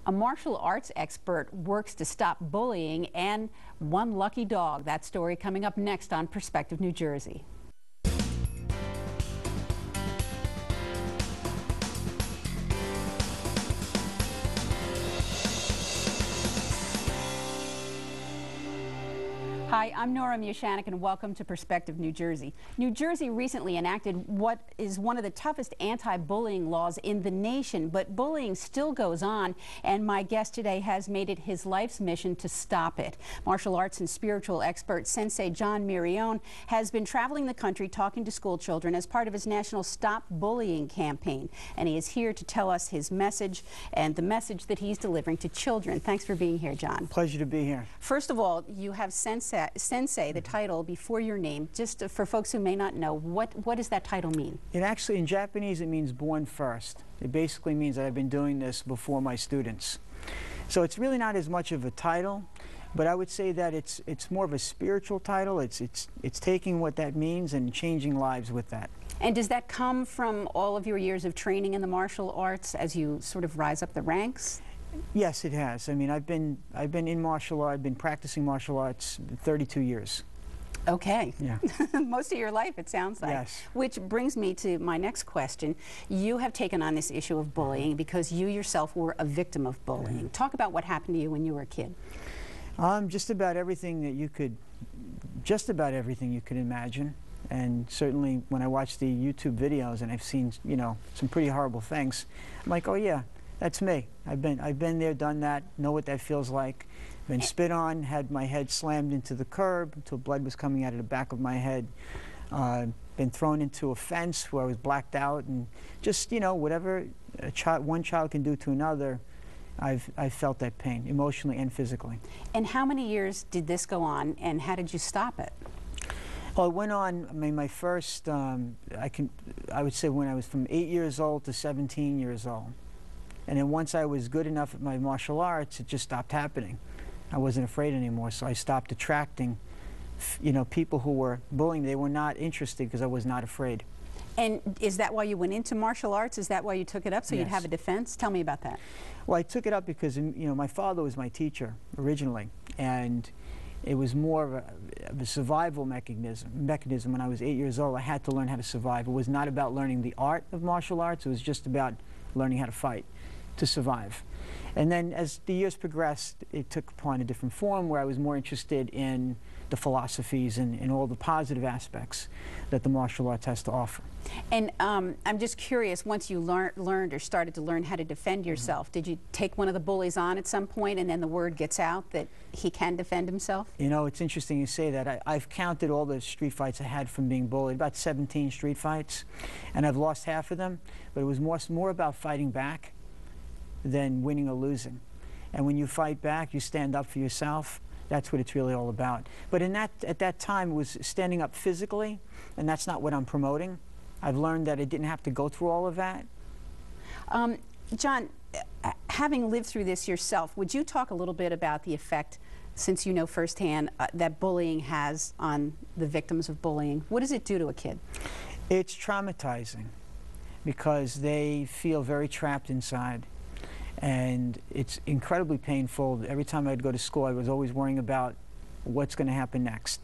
A martial arts expert works to stop bullying and one lucky dog. That story coming up next on Perspective New Jersey. Hi, I'm Nora Mushanek and welcome to Perspective New Jersey. New Jersey recently enacted what is one of the toughest anti-bullying laws in the nation, but bullying still goes on, and my guest today has made it his life's mission to stop it. Martial arts and spiritual expert Sensei Mirrione has been traveling the country talking to school children as part of his national Stop Bullying campaign, and he is here to tell us his message and the message that he's delivering to children. Thanks for being here, John. Pleasure to be here. First of all, you have Sensei, the title, before your name. Just for folks who may not know, what does that title mean? It actually, in Japanese, it means born first. It basically means that I've been doing this before my students. So it's really not as much of a title, but I would say that it's more of a spiritual title. It's taking what that means and changing lives with that. And does that come from all of your years of training in the martial arts as you sort of rise up the ranks? Yes, it has. I mean, I've been in martial art. I've been practicing martial arts 32 years. Okay. Yeah. Most of your life, it sounds like. Yes. Which brings me to my next question. You have taken on this issue of bullying because you yourself were a victim of bullying. Talk about what happened to you when you were a kid. Just about everything you could imagine. And certainly when I watch the YouTube videos and I've seen, you know, some pretty horrible things, I'm like, oh yeah, that's me. I've been there, done that, know what that feels like. Been spit on, had my head slammed into the curb until blood was coming out of the back of my head. Been thrown into a fence where I was blacked out, and just, you know, whatever one child can do to another, I've felt that pain, emotionally and physically. And how many years did this go on, and how did you stop it? Well, it went on, I mean, my first, I would say when I was from 8 years old to 17 years old. And then once I was good enough at my martial arts, it just stopped happening. I wasn't afraid anymore, so I stopped attracting, you know, people who were bullying. They were not interested because I was not afraid. And is that why you went into martial arts? Is that why you took it up, so Yes. you'd have a defense? Tell me about that. Well, I took it up because, you know, my father was my teacher originally, and it was more of a survival mechanism. When I was 8 years old, I had to learn how to survive. It was not about learning the art of martial arts. It was just about learning how to fight, to survive. And then as the years progressed, it took upon a different form where I was more interested in the philosophies and all the positive aspects that the martial arts has to offer. And I'm just curious, once you learned or started to learn how to defend yourself, did you take one of the bullies on at some point and then the word gets out that he can defend himself? You know, it's interesting you say that. I've counted all the street fights I had from being bullied, about 17 street fights, and I've lost half of them, but it was more about fighting back than winning or losing. And when you fight back, you stand up for yourself. That's what it's really all about. But at that time, it was standing up physically, and that's not what I'm promoting. I've learned that I didn't have to go through all of that. John, having lived through this yourself, would you talk a little bit about the effect, since you know firsthand, that bullying has on the victims of bullying? What does it do to a kid? It's traumatizing because they feel very trapped inside. And it's incredibly painful. Every time I'd go to school, I was always worrying about what's going to happen next.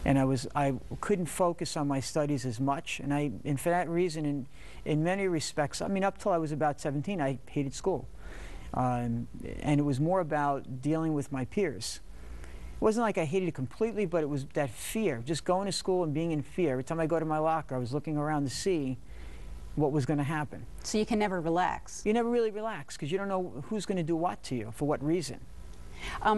And I couldn't focus on my studies as much. And for that reason, in many respects, I mean, up till I was about 17, I hated school. And it was more about dealing with my peers. It wasn't like I hated it completely, but it was that fear, just going to school and being in fear. Every time I go to my locker, I was looking around to see what was going to happen. So you can never relax. You never really relax because you don't know who's going to do what to you, for what reason.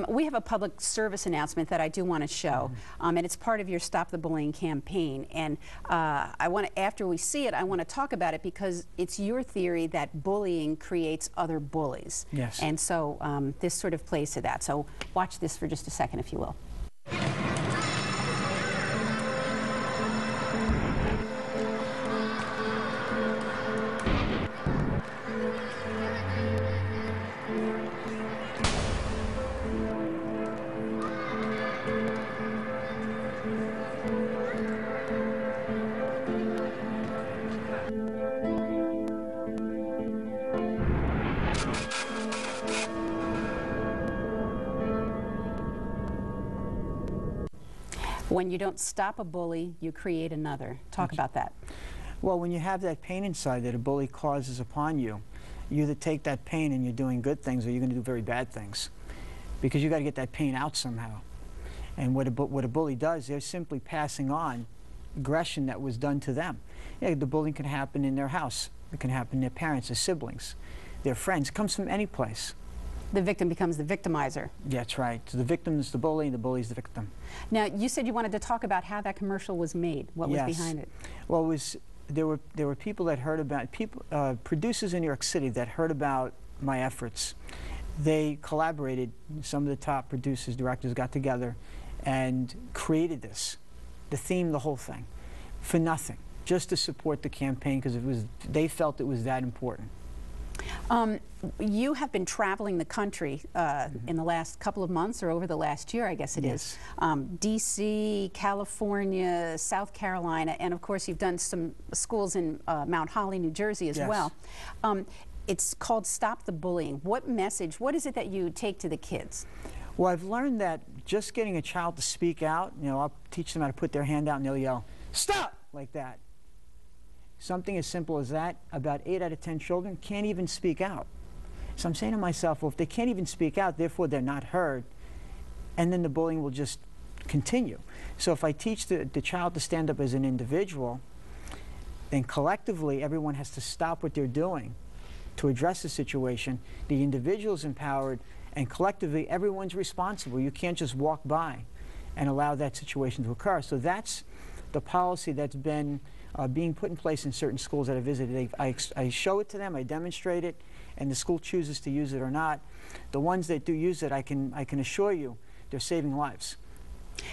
We have a public service announcement that I do want to show, and it's part of your Stop the Bullying campaign. And after we see it, I want to talk about it because it's your theory that bullying creates other bullies. Yes. And so this sort of plays to that. So watch this for just a second, if you will. When you don't stop a bully, you create another. Talk about that. Well, when you have that pain inside that a bully causes upon you, you either take that pain and you're doing good things, or you're going to do very bad things, because you got to get that pain out somehow. And what a bully does, they're simply passing on aggression that was done to them. Yeah, the bullying can happen in their house. It can happen to their parents, their siblings, their friends. It comes from any place. The victim becomes the victimizer. That's right. So the victim is the bully, and the bully is the victim. Now, you said you wanted to talk about how that commercial was made. What was behind it? Well, there were people that heard about, producers in New York City that heard about my efforts. They collaborated. Some of the top producers, directors got together and created this, the theme, the whole thing, for nothing, just to support the campaign, because they felt it was that important. You have been traveling the country in the last couple of months, or over the last year, I guess it is. D.C., California, South Carolina, and of course you've done some schools in Mount Holly, New Jersey as well. It's called Stop the Bullying. What message, what is it that you take to the kids? Well, I've learned that just getting a child to speak out, I'll teach them how to put their hand out and they'll yell, "Stop!" like that. Something as simple as that, about 8 out of 10 children can't even speak out. So I'm saying to myself, well, if they can't even speak out, therefore they're not heard, and then the bullying will just continue. So if I teach the child to stand up as an individual, then collectively everyone has to stop what they're doing to address the situation. The individual's empowered, and collectively everyone's responsible. You can't just walk by and allow that situation to occur. So that's the policy that's been being put in place in certain schools that I visited. I show it to them, I demonstrate it, and the school chooses to use it or not. The ones that do use it, I can assure you, they're saving lives.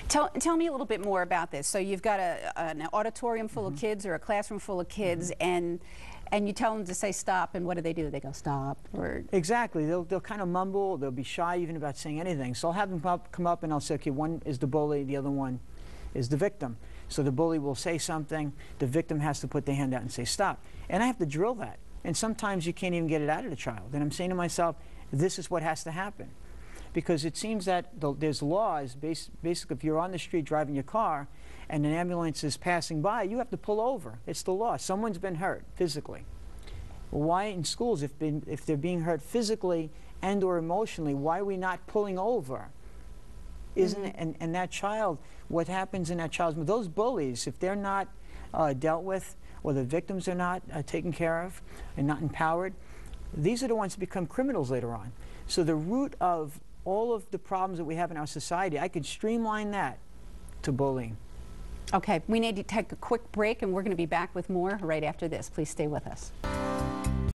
Tell me a little bit more about this. So you've got an auditorium full of kids, or a classroom full of kids, and you tell them to say stop, and what do? They go stop? Or exactly. They'll kind of mumble. They'll be shy even about saying anything. So I'll have them come up and I'll say, okay, one is the bully, the other one is the victim. So the bully will say something, the victim has to put their hand out and say stop. And I have to drill that. And sometimes you can't even get it out of the child. And I'm saying to myself, this is what has to happen. Because it seems that there's laws, basically if you're on the street driving your car and an ambulance is passing by, you have to pull over. It's the law. Someone's been hurt physically. Well, why in schools, if they're being hurt physically and or emotionally, why are we not pulling over? Isn't it? And that child, what happens in that child's, those bullies, if they're not dealt with, or the victims are not taken care of and not empowered, these are the ones that become criminals later on. So the root of all of the problems that we have in our society, I could streamline that to bullying. Okay, we need to take a quick break, and we're going to be back with more right after this. Please stay with us.